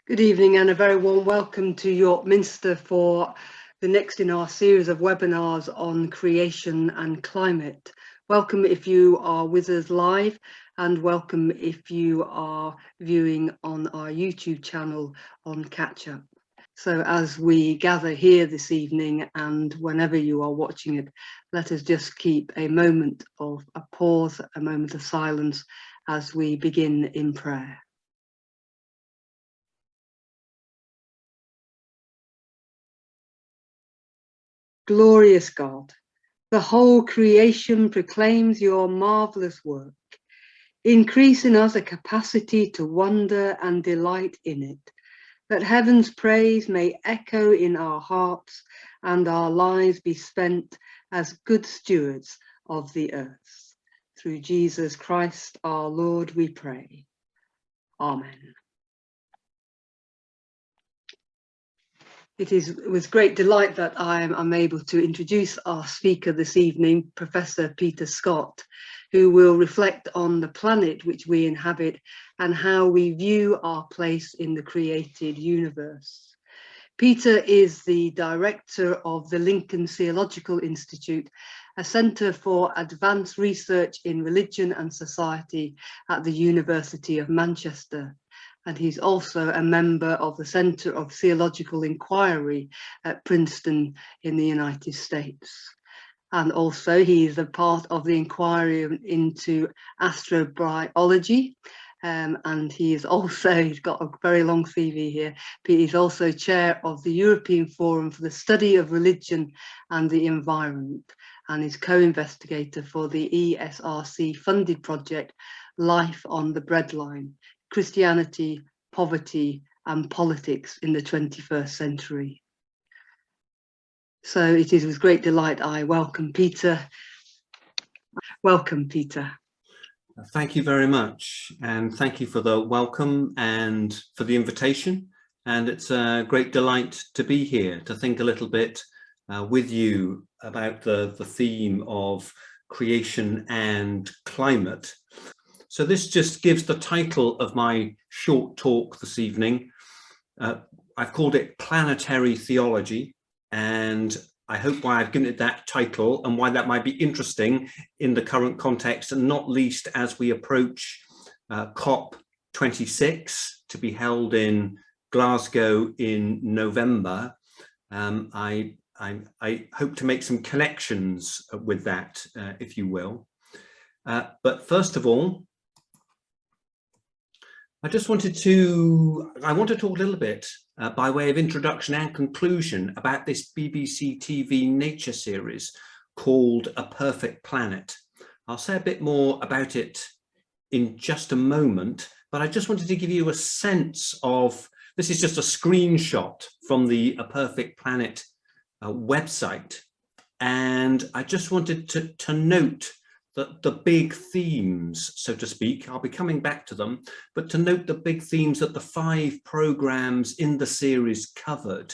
Good evening and a very warm welcome to York Minster for the next in our series of webinars on creation and climate. Welcome if you are with us live, and welcome if you are viewing on our YouTube channel on Catch Up. So as we gather here this evening and whenever you are watching it, let us just keep a moment of a pause, a moment of silence as we begin in prayer. Glorious God, the whole creation proclaims your marvelous work. Increase in us a capacity to wonder and delight in it, that heaven's praise may echo in our hearts and our lives be spent as good stewards of the earth. Through Jesus Christ our Lord we pray. Amen. It is with great delight that I am able to introduce our speaker this evening, Professor Peter Scott, who will reflect on the planet which we inhabit and how we view our place in the created universe. Peter is the director of the Lincoln Theological Institute, a centre for advanced research in religion and society at the University of Manchester. And he's also a member of the Centre of Theological Inquiry at Princeton in the United States. And also he is a part of the inquiry into astrobiology. And he's got a very long CV here, but he's also chair of the European Forum for the Study of Religion and the Environment, and is co-investigator for the ESRC funded project Life on the Breadline: Christianity, Poverty and Politics in the 21st Century. So it is with great delight I welcome Peter. Welcome, Peter. Thank you very much, and thank you for the welcome and for the invitation. And it's a great delight to be here to think a little bit with you about the theme of creation and climate. So this just gives the title of my short talk this evening. I've called it Planetary Theology, and I hope why I've given it that title and why that might be interesting in the current context, and not least as we approach COP26 to be held in Glasgow in November. I hope to make some connections with that, if you will. But first of all, I want to talk a little bit by way of introduction and conclusion about this BBC TV nature series called A Perfect Planet. I'll say a bit more about it in just a moment, but I just wanted to give you a sense of, this is just a screenshot from the A Perfect Planet website. And I just wanted to note the big themes, so to speak. I'll be coming back to them, but to note the big themes that the 5 programs in the series covered: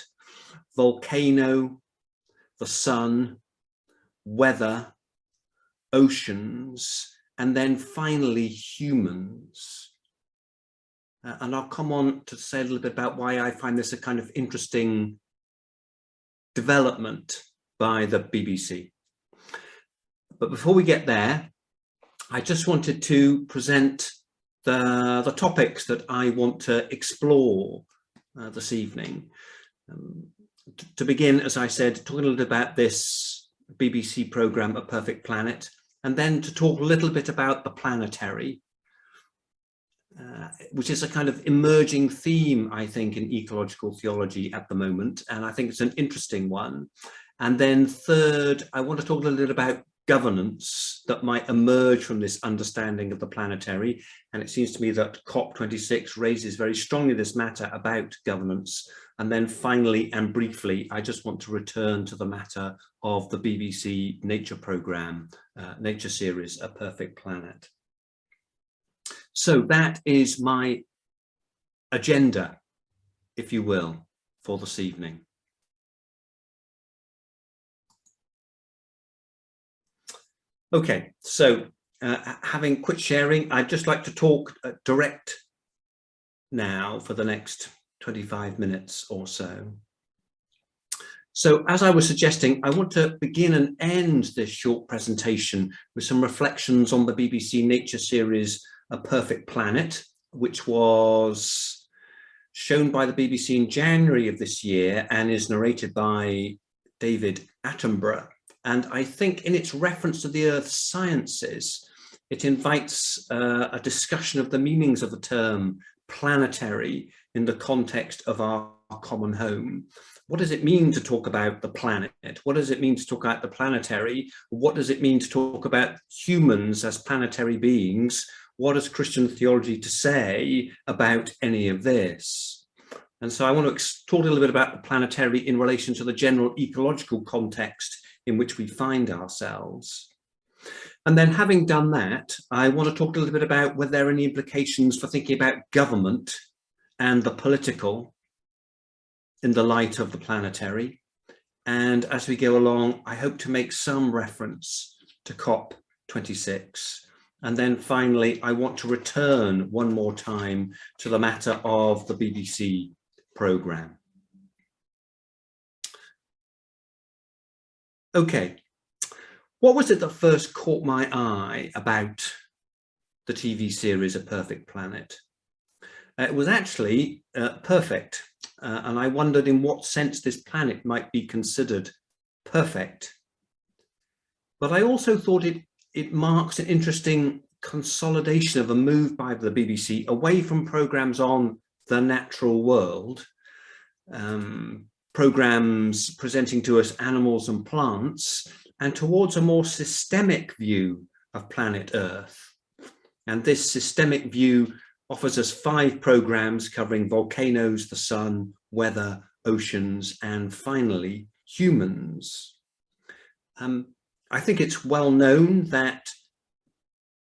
volcano, the sun, weather, oceans, and then finally humans. And I'll come on to say a little bit about why I find this a kind of interesting development by the BBC. But before we get there, I just wanted to present the topics that I want to explore this evening. To begin, as I said, talking a little bit about this BBC programme, A Perfect Planet, and then to talk a little bit about the planetary, which is a kind of emerging theme, I think, in ecological theology at the moment, and I think it's an interesting one. And then third, I want to talk a little bit about governance that might emerge from this understanding of the planetary. And it seems to me that COP26 raises very strongly this matter about governance. And then finally and briefly, I just want to return to the matter of the BBC nature programme, nature series, A Perfect Planet. So that is my agenda, if you will, for this evening. Okay, so having quit sharing, I'd just like to talk direct now for the next 25 minutes or so. So as I was suggesting, I want to begin and end this short presentation with some reflections on the BBC Nature series, A Perfect Planet, which was shown by the BBC in January of this year and is narrated by David Attenborough. And I think in its reference to the Earth's sciences, it invites a discussion of the meanings of the term planetary in the context of our common home. What does it mean to talk about the planet? What does it mean to talk about the planetary? What does it mean to talk about humans as planetary beings? What has Christian theology to say about any of this? And so I want to talk a little bit about the planetary in relation to the general ecological context in which we find ourselves. And then having done that, I want to talk a little bit about whether there are any implications for thinking about government and the political in the light of the planetary. And as we go along, I hope to make some reference to COP26. And then finally, I want to return one more time to the matter of the BBC programme. Okay, what was it that first caught my eye about the TV series A Perfect Planet? It was actually perfect, and I wondered in what sense this planet might be considered perfect. But I also thought it marks an interesting consolidation of a move by the BBC away from programmes on the natural world, programmes presenting to us animals and plants, and towards a more systemic view of planet Earth. And this systemic view offers us 5 programmes covering volcanoes, the sun, weather, oceans, and finally, humans. I think it's well known that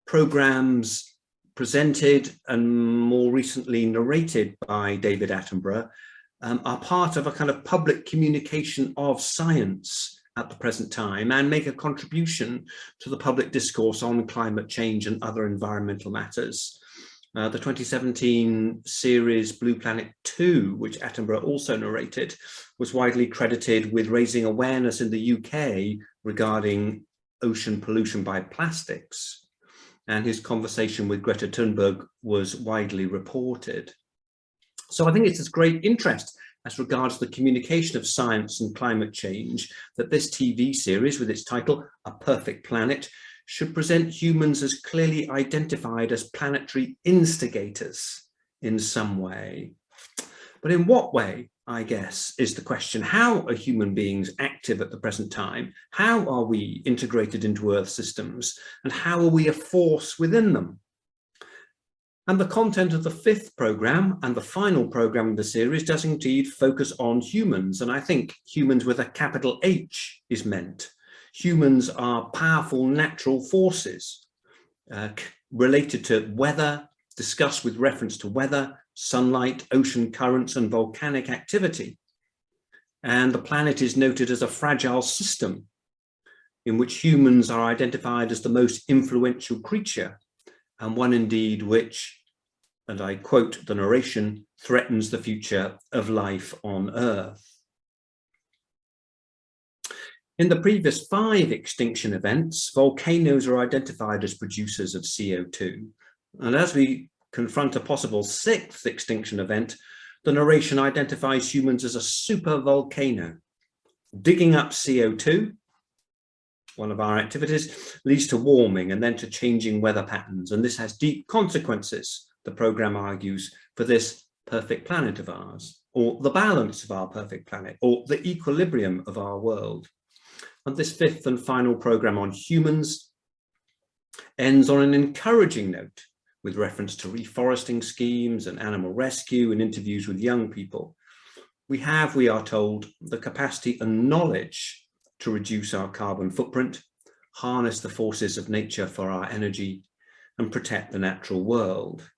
programmes presented and more recently narrated by David Attenborough are part of a kind of public communication of science at the present time and make a contribution to the public discourse on climate change and other environmental matters. The 2017 series Blue Planet 2, which Attenborough also narrated, was widely credited with raising awareness in the UK regarding ocean pollution by plastics. And his conversation with Greta Thunberg was widely reported. So I think it's of great interest as regards the communication of science and climate change that this TV series, with its title A Perfect Planet, should present humans as clearly identified as planetary instigators in some way. But in what way, I guess, is the question. How are human beings active at the present time? How are we integrated into Earth systems? And how are we a force within them? And the content of the 5th programme and the final programme of the series does indeed focus on humans. And I think humans with a capital H is meant. Humans are powerful natural forces related to weather, discussed with reference to weather, sunlight, ocean currents, and volcanic activity. And the planet is noted as a fragile system in which humans are identified as the most influential creature, and one indeed which, and I quote the narration, threatens the future of life on Earth. In the previous 5 extinction events, volcanoes are identified as producers of CO2. And as we confront a possible 6th extinction event, the narration identifies humans as a super volcano. Digging up CO2, one of our activities, leads to warming and then to changing weather patterns. And this has deep consequences, the programme argues, for this perfect planet of ours, or the balance of our perfect planet, or the equilibrium of our world. And this 5th and final programme on humans ends on an encouraging note with reference to reforesting schemes and animal rescue and interviews with young people. We have, we are told, the capacity and knowledge to reduce our carbon footprint, harness the forces of nature for our energy, and protect the natural world.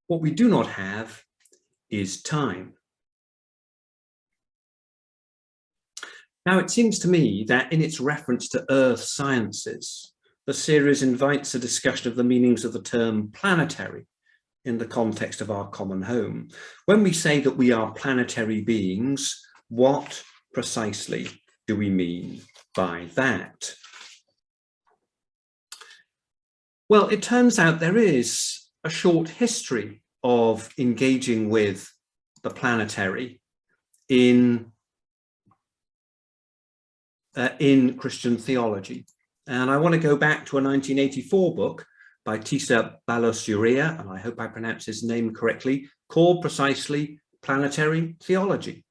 What we do not have is time. Now, it seems to me that in its reference to Earth sciences, the series invites a discussion of the meanings of the term planetary in the context of our common home. When we say that we are planetary beings, what precisely do we mean by that? Well, it turns out there is a short history of engaging with the planetary in Christian theology. And I want to go back to a 1984 book by Tisa Balasuria, and I hope I pronounce his name correctly, called precisely Planetary Theology.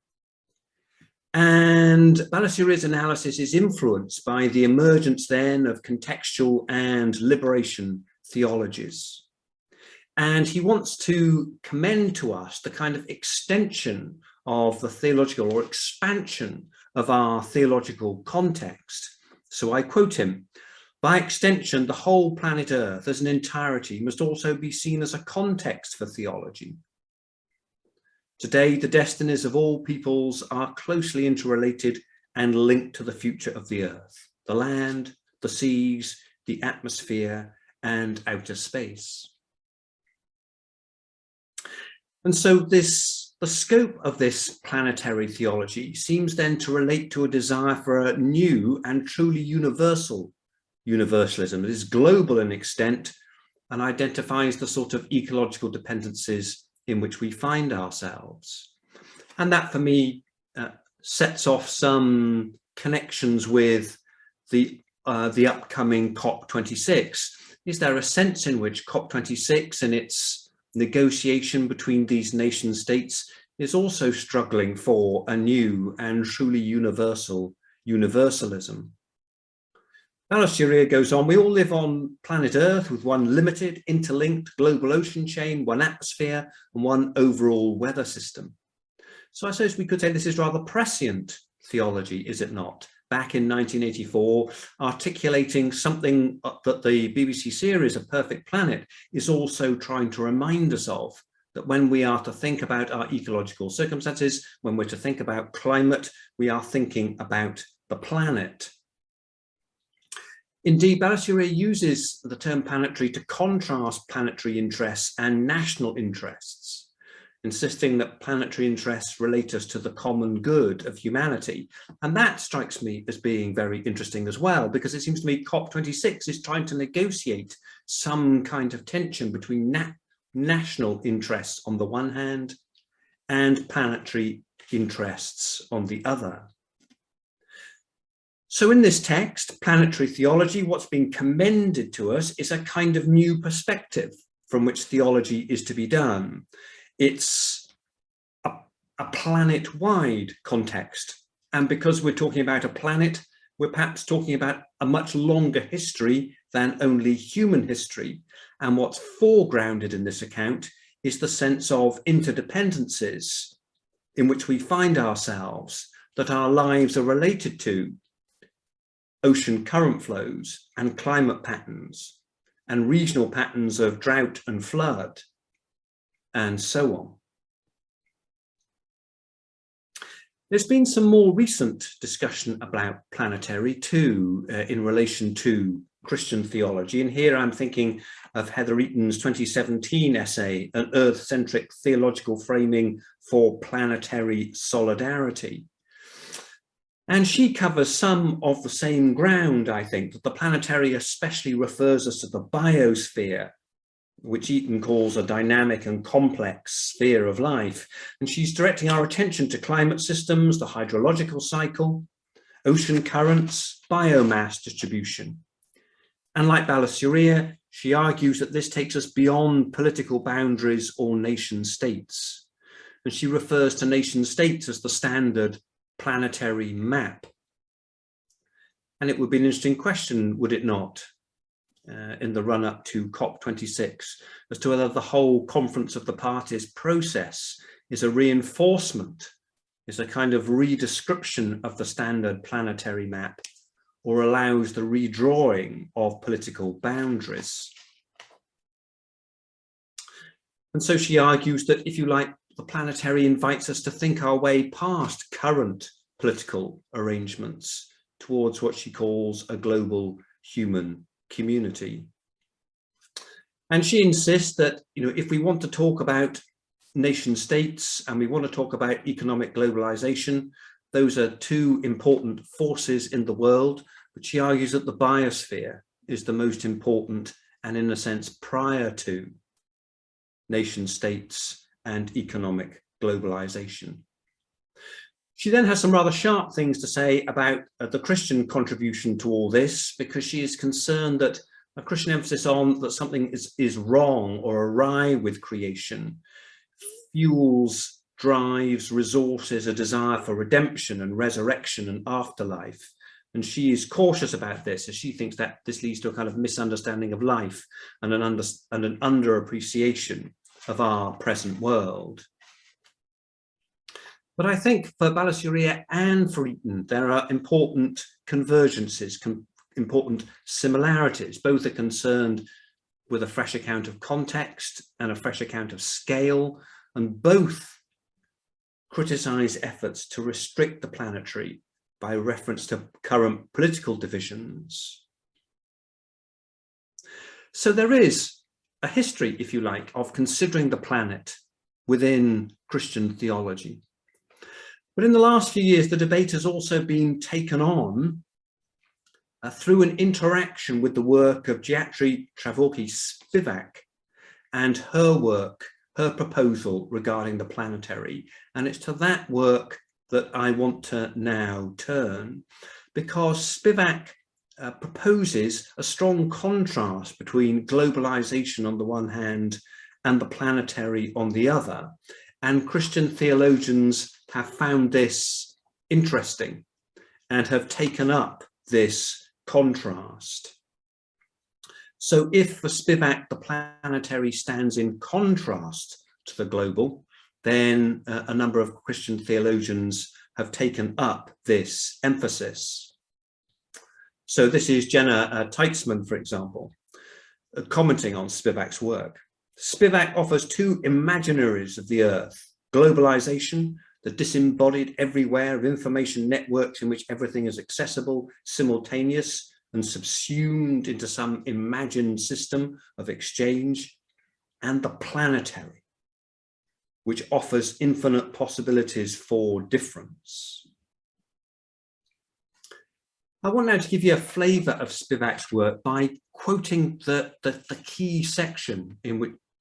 And Balasuria's analysis is influenced by the emergence then of contextual and liberation theologies. And he wants to commend to us the kind of extension of the theological or expansion of our theological context. So I quote him, "By extension, the whole planet Earth as an entirety must also be seen as a context for theology. Today, the destinies of all peoples are closely interrelated and linked to the future of the Earth, the land, the seas, the atmosphere, and outer space." And so the scope of this planetary theology seems then to relate to a desire for a new and truly universal universalism that is global in extent and identifies the sort of ecological dependencies in which we find ourselves. And that for me sets off some connections with the upcoming COP26. Is there a sense in which COP26 and its negotiation between these nation states is also struggling for a new and truly universalism? Balasuria goes on, "We all live on planet Earth with one limited, interlinked global ocean chain, one atmosphere, and one overall weather system." So I suppose we could say this is rather prescient theology, is it not? Back in 1984, articulating something that the BBC series, A Perfect Planet, is also trying to remind us of, that when we are to think about our ecological circumstances, when we're to think about climate, we are thinking about the planet. Indeed, Balasuria uses the term planetary to contrast planetary interests and national interests, insisting that planetary interests relate us to the common good of humanity. And that strikes me as being very interesting as well, because it seems to me COP26 is trying to negotiate some kind of tension between national interests on the one hand and planetary interests on the other. So in this text, Planetary Theology, what's being commended to us is a kind of new perspective from which theology is to be done. It's a planet-wide context. And because we're talking about a planet, we're perhaps talking about a much longer history than only human history. And what's foregrounded in this account is the sense of interdependencies in which we find ourselves, that our lives are related to ocean current flows and climate patterns and regional patterns of drought and flood, and so on. There's been some more recent discussion about planetary too, in relation to Christian theology. And here I'm thinking of Heather Eaton's 2017 essay, An Earth-Centric Theological Framing for Planetary Solidarity. And she covers some of the same ground, I think, that the planetary especially refers us to the biosphere, which Eaton calls a dynamic and complex sphere of life. And she's directing our attention to climate systems, the hydrological cycle, ocean currents, biomass distribution. And like Balasuria, she argues that this takes us beyond political boundaries or nation states. And she refers to nation states as the standard planetary map. And it would be an interesting question, would it not, in the run-up to COP26, as to whether the whole Conference of the Parties process is a reinforcement, is a kind of redescription of the standard planetary map, or allows the redrawing of political boundaries. And so she argues that, if you like, the planetary invites us to think our way past current political arrangements towards what she calls a global human community. And she insists that, if we want to talk about nation states and we want to talk about economic globalization, those are two important forces in the world, but she argues that the biosphere is the most important and, in a sense, prior to nation states and economic globalization. She then has some rather sharp things to say about the Christian contribution to all this, because she is concerned that a Christian emphasis on that something is wrong or awry with creation fuels, drives, resources a desire for redemption and resurrection and afterlife. And she is cautious about this, as she thinks that this leads to a kind of misunderstanding of life and an underappreciation of our present world. But I think for Balasuriya and for Eaton, there are important convergences, important similarities. Both are concerned with a fresh account of context and a fresh account of scale, and both criticize efforts to restrict the planetary by reference to current political divisions. So there is a history, if you like, of considering the planet within Christian theology. But in the last few years, the debate has also been taken on through an interaction with the work of Gayatri Travorki-Spivak and her work, her proposal regarding the planetary. And it's to that work that I want to now turn, because Spivak proposes a strong contrast between globalization on the one hand and the planetary on the other. And Christian theologians have found this interesting and have taken up this contrast. So if for Spivak the planetary stands in contrast to the global, then a number of Christian theologians have taken up this emphasis. So this is Jenna Teichmann, for example, commenting on Spivak's work. Spivak offers two imaginaries of the earth: globalization, the disembodied everywhere of information networks in which everything is accessible, simultaneous, and subsumed into some imagined system of exchange, and the planetary, which offers infinite possibilities for difference. I want now to give you a flavour of Spivak's work by quoting the key section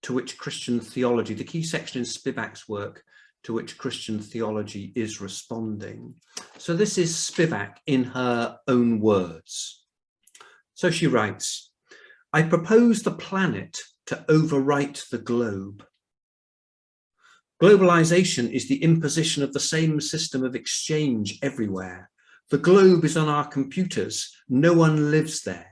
to which Christian theology, the key section in Spivak's work to which Christian theology is responding. So this is Spivak in her own words. So she writes, "I propose the planet to overwrite the globe. Globalization is the imposition of the same system of exchange everywhere. The globe is on our computers. No one lives there."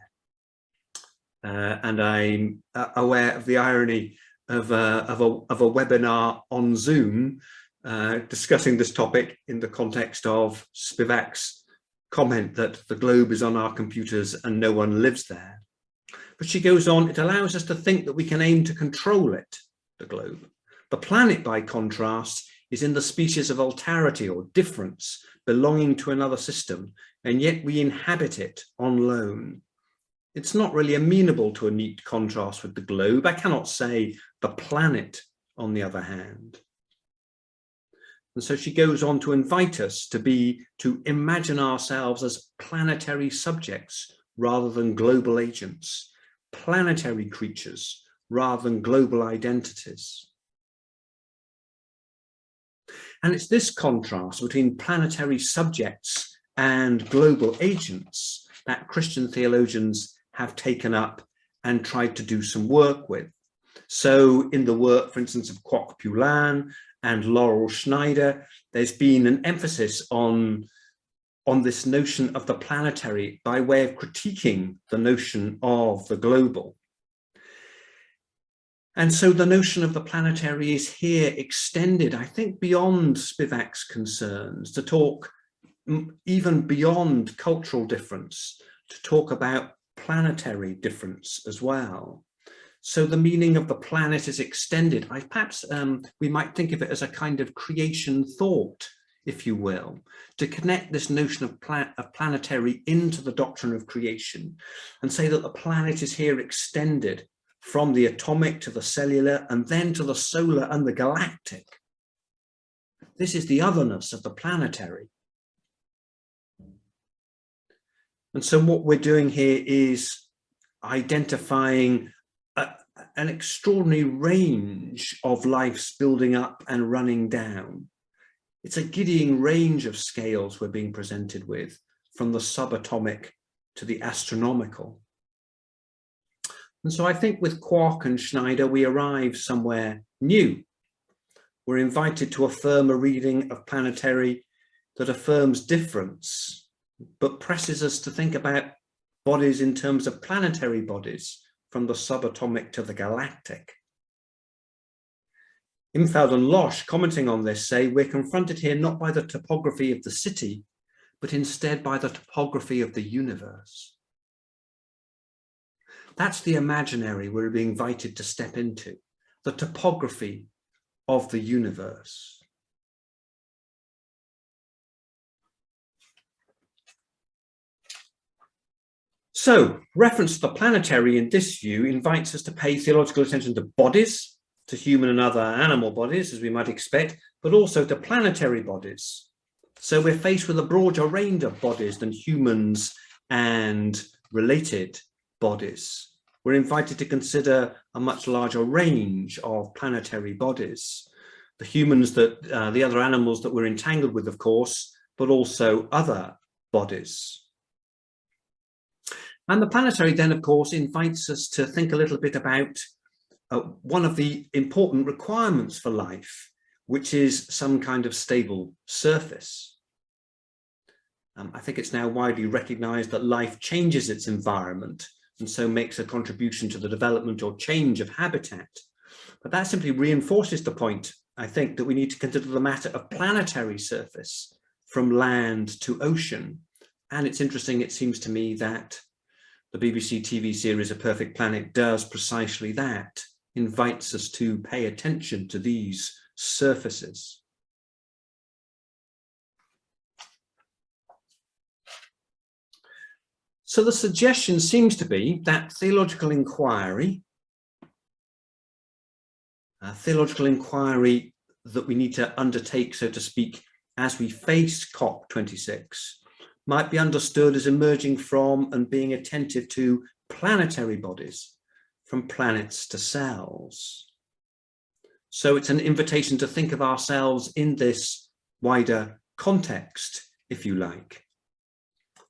And I'm aware of the irony of a webinar on Zoom discussing this topic in the context of Spivak's comment that the globe is on our computers and no one lives there. But she goes on, "It allows us to think that we can aim to control it, the globe. The planet, by contrast, is in the species of alterity or difference, belonging to another system, and yet we inhabit it on loan. It's not really amenable to a neat contrast with the globe. I cannot say the planet, on the other hand." And so she goes on to invite us to imagine ourselves as planetary subjects rather than global agents, planetary creatures rather than global identities. And it's this contrast between planetary subjects and global agents that Christian theologians have taken up and tried to do some work with. So in the work, for instance, of Kwok Pulan and Laurel Schneider, there's been an emphasis on this notion of the planetary by way of critiquing the notion of the global. And so the notion of the planetary is here extended, I think, beyond Spivak's concerns, to talk even beyond cultural difference, to talk about planetary difference as well. So the meaning of the planet is extended. Perhaps we might think of it as a kind of creation thought, if you will, to connect this notion of planetary into the doctrine of creation and say that the planet is here extended from the atomic to the cellular, and then to the solar and the galactic. This is the otherness of the planetary. And so what we're doing here is identifying an extraordinary range of life's building up and running down. It's a giddying range of scales we're being presented with, from the subatomic to the astronomical. And so I think with Quark and Schneider, we arrive somewhere new. We're invited to affirm a reading of Planetary that affirms difference, but presses us to think about bodies in terms of planetary bodies, from the subatomic to the galactic. Imfeld and Losch, commenting on this, say we're confronted here not by the topography of the city, but instead by the topography of the universe. That's the imaginary we're being invited to step into, the topography of the universe. So, reference to the planetary in this view invites us to pay theological attention to bodies, to human and other animal bodies, as we might expect, but also to planetary bodies. So we're faced with a broader range of bodies than humans and related bodies. We're invited to consider a much larger range of planetary bodies. The humans, that the other animals that we're entangled with, of course, but also other bodies. And the planetary then, of course, invites us to think a little bit about one of the important requirements for life, which is some kind of stable surface. I think it's now widely recognized that life changes its environment and so makes a contribution to the development or change of habitat. But that simply reinforces the point, I think, that we need to consider the matter of planetary surface from land to ocean. And it's interesting, it seems to me, that the BBC TV series A Perfect Planet does precisely that, invites us to pay attention to these surfaces. So the suggestion seems to be that theological inquiry that we need to undertake, so to speak, as we face COP26, might be understood as emerging from and being attentive to planetary bodies, from planets to cells. So it's an invitation to think of ourselves in this wider context, if you like,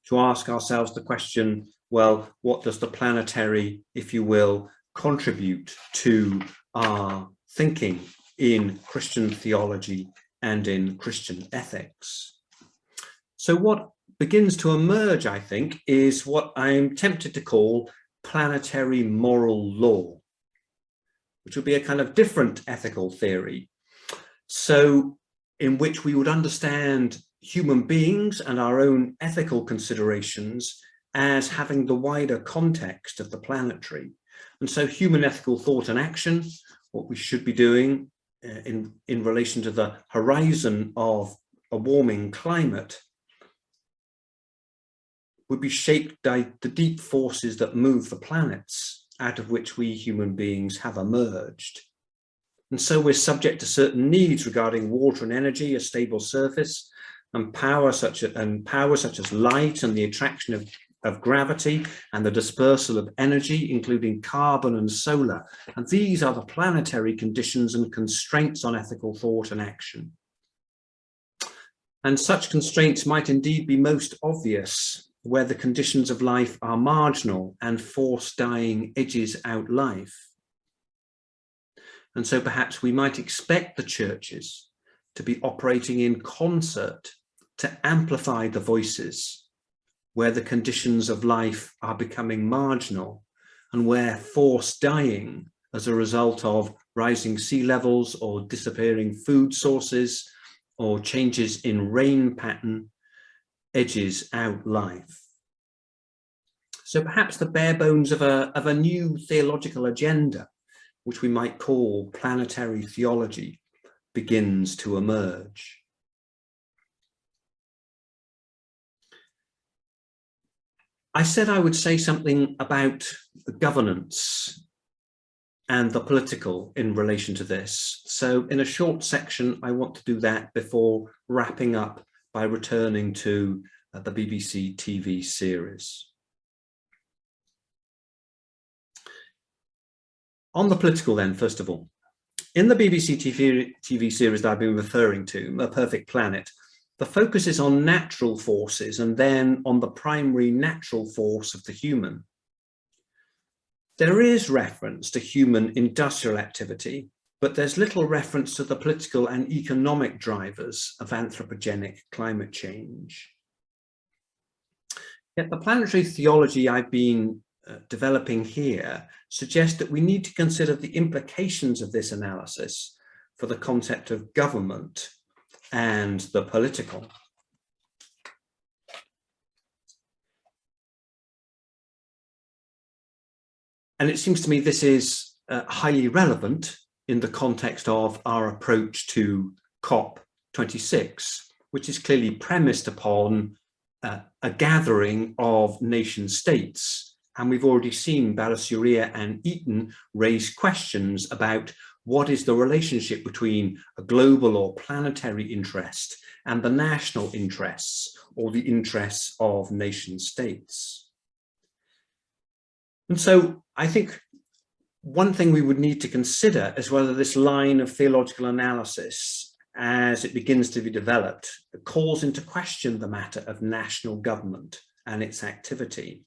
to ask ourselves the question, well, what does the planetary, if you will, contribute to our thinking in Christian theology and in Christian ethics? So what begins to emerge, I think, is what I'm tempted to call planetary moral law, which would be a kind of different ethical theory. So in which we would understand human beings and our own ethical considerations as having the wider context of the planetary. And so human ethical thought and action, what we should be doing in relation to the horizon of a warming climate, would be shaped by the deep forces that move the planets, out of which we human beings have emerged. And so we're subject to certain needs regarding water and energy, a stable surface, and power such as light and the attraction of gravity and the dispersal of energy, including carbon and solar. And these are the planetary conditions and constraints on ethical thought and action. And such constraints might indeed be most obvious where the conditions of life are marginal and force dying edges out life. And so perhaps we might expect the churches to be operating in concert to amplify the voices where the conditions of life are becoming marginal and where force dying as a result of rising sea levels or disappearing food sources or changes in rain pattern edges out life. So perhaps the bare bones of a new theological agenda, which we might call planetary theology, begins to emerge. I said I would say something about the governance and the political in relation to this. So in a short section, I want to do that before wrapping up by returning to the BBC TV series. On the political then, first of all, in the BBC TV series that I've been referring to, A Perfect Planet, the focus is on natural forces and then on the primary natural force of the human. There is reference to human industrial activity, but there's little reference to the political and economic drivers of anthropogenic climate change. Yet the planetary theology I've been developing here suggests that we need to consider the implications of this analysis for the concept of government and the political. And it seems to me this is highly relevant in the context of our approach to COP26, which is clearly premised upon a gathering of nation states. And we've already seen Balasuriya and Eaton raise questions about what is the relationship between a global or planetary interest and the national interests or the interests of nation states. And so I think one thing we would need to consider is whether this line of theological analysis, as it begins to be developed, calls into question the matter of national government and its activity.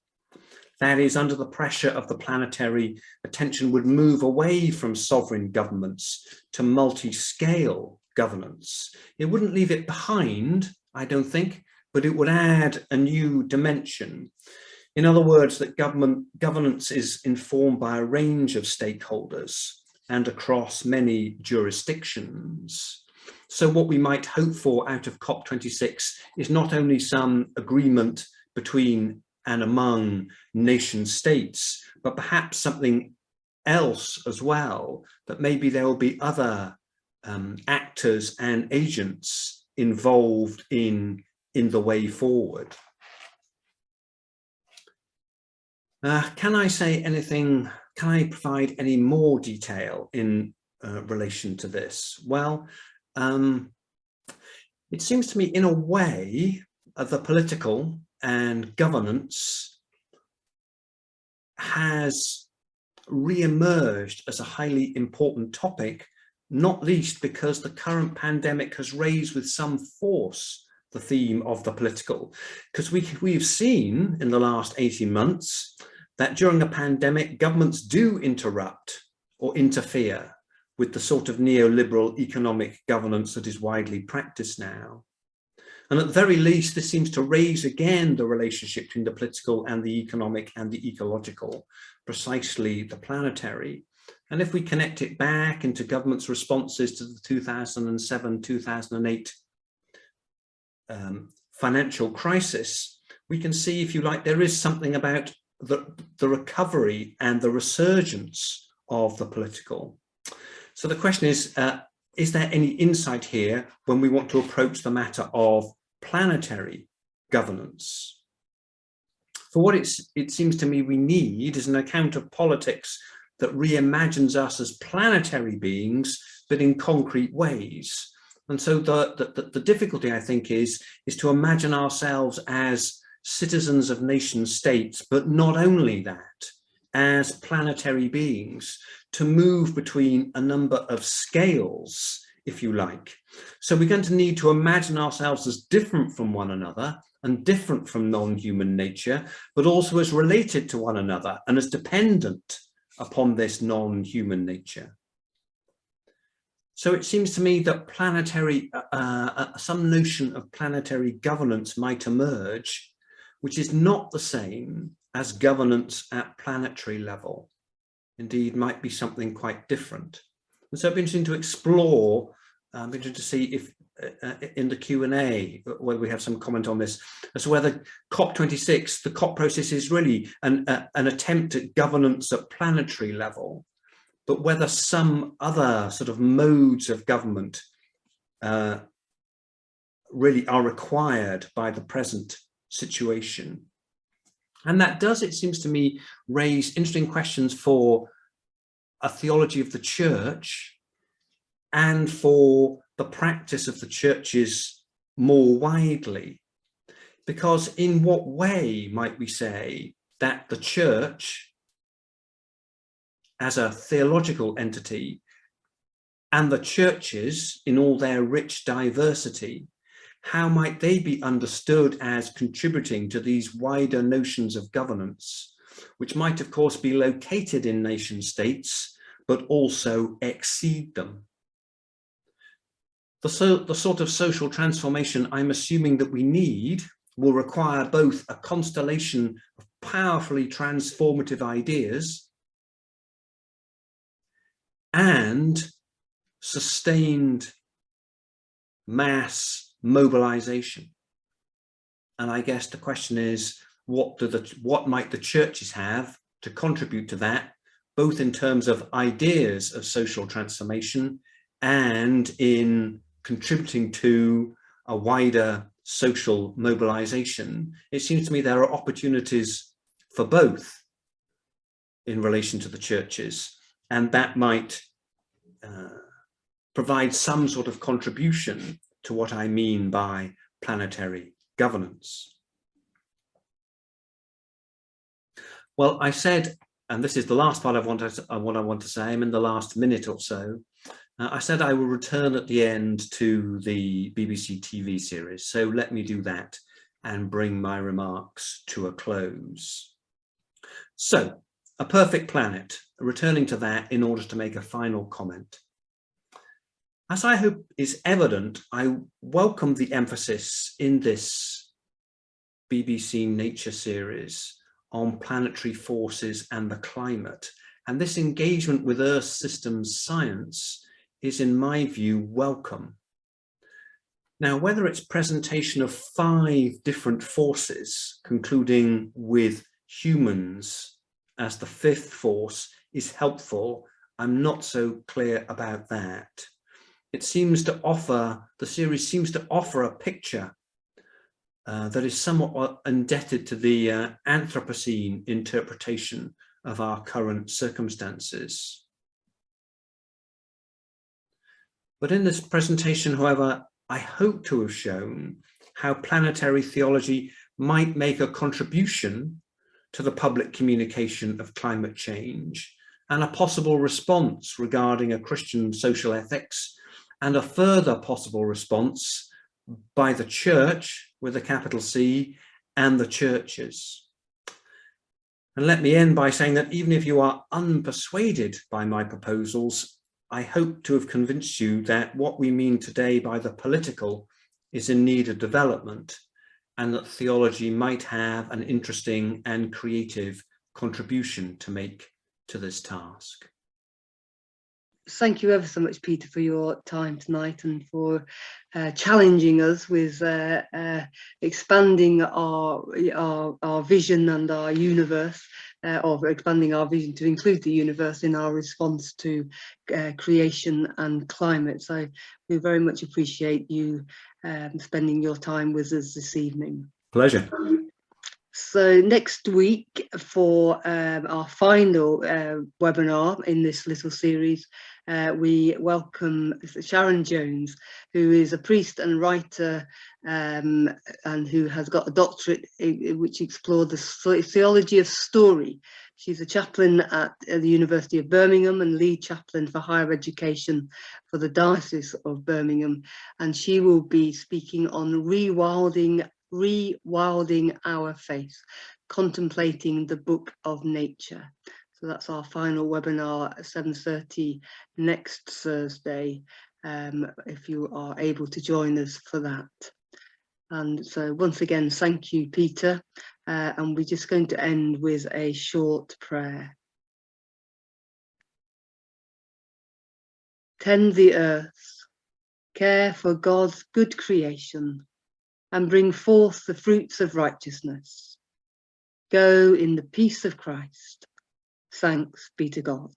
That is, under the pressure of the planetary, attention would move away from sovereign governments to multi-scale governance. It wouldn't leave it behind, I don't think, but it would add a new dimension. In other words, that governance is informed by a range of stakeholders and across many jurisdictions. So what we might hope for out of COP26 is not only some agreement between and among nation states, but perhaps something else as well, that maybe there will be other actors and agents involved in the way forward. Can I say anything, can I provide any more detail in relation to this? Well, it seems to me in a way the political and governance has re-emerged as a highly important topic, not least because the current pandemic has raised with some force the theme of the political. Because we've seen in the last 18 months that during a pandemic, governments do interrupt or interfere with the sort of neoliberal economic governance that is widely practiced now. And at the very least, this seems to raise again the relationship between the political and the economic and the ecological, precisely the planetary. And if we connect it back into government's responses to the 2007-2008 financial crisis, we can see, if you like, there is something about the recovery and the resurgence of the political. So the question is there any insight here when we want to approach the matter of planetary governance? For what it seems to me we need is an account of politics that reimagines us as planetary beings, but in concrete ways. And so the difficulty, I think, is to imagine ourselves as citizens of nation states, but not only that, as planetary beings, to move between a number of scales, if you like. So we're going to need to imagine ourselves as different from one another and different from non-human nature, but also as related to one another and as dependent upon this non-human nature. So it seems to me that planetary, some notion of planetary governance might emerge, which is not the same as governance at planetary level. Indeed, might be something quite different. And so it'd be interesting to explore, I'm interested to see if in the Q&A, whether we have some comment on this, as to whether COP26, the COP process is really an attempt at governance at planetary level, but whether some other sort of modes of government really are required by the present situation. And that does, it seems to me, raise interesting questions for a theology of the church and for the practice of the churches more widely. Because in what way might we say that the church as a theological entity and the churches in all their rich diversity, how might they be understood as contributing to these wider notions of governance, which might of course be located in nation states, but also exceed them? The sort of social transformation I'm assuming that we need will require both a constellation of powerfully transformative ideas and sustained mass mobilization. And I guess the question is, what might the churches have to contribute to that, both in terms of ideas of social transformation and in contributing to a wider social mobilization? It seems to me there are opportunities for both in relation to the churches, and that might provide some sort of contribution to what I mean by planetary governance. Well, I said, and this is the last part of what I want to say, I'm in the last minute or so. I said I will return at the end to the BBC TV series, so let me do that and bring my remarks to a close. So, A Perfect Planet, returning to that in order to make a final comment. As I hope is evident, I welcome the emphasis in this BBC Nature series on planetary forces and the climate, and this engagement with Earth systems science is, in my view, welcome. Now, whether its presentation of 5 different forces, concluding with humans as the 5th force, is helpful, I'm not so clear about that. It seems to offer, the series seems to offer a picture that is somewhat indebted to the Anthropocene interpretation of our current circumstances. But in this presentation, however, I hope to have shown how planetary theology might make a contribution to the public communication of climate change and a possible response regarding a Christian social ethics, and a further possible response by the church with a capital C and the churches. And let me end by saying that even if you are unpersuaded by my proposals, I hope to have convinced you that what we mean today by the political is in need of development, and that theology might have an interesting and creative contribution to make to this task. Thank you ever so much, Peter, for your time tonight and for challenging us with expanding our vision and our universe, or expanding our vision to include the universe in our response to creation and climate. So we very much appreciate you spending your time with us this evening. Pleasure. So next week, for our final webinar in this little series, we welcome Sharon Jones, who is a priest and writer, and who has got a doctorate which explored the theology of story. She's a chaplain at the University of Birmingham and lead chaplain for higher education for the Diocese of Birmingham, and she will be speaking on rewilding our faith, contemplating the book of nature. So that's our final webinar at 7:30 next Thursday, if you are able to join us for that. And so once again, thank you, Peter, and we're just going to end with a short prayer. Tend the earth, care for God's good creation, and bring forth the fruits of righteousness. Go in the peace of Christ. Thanks be to God.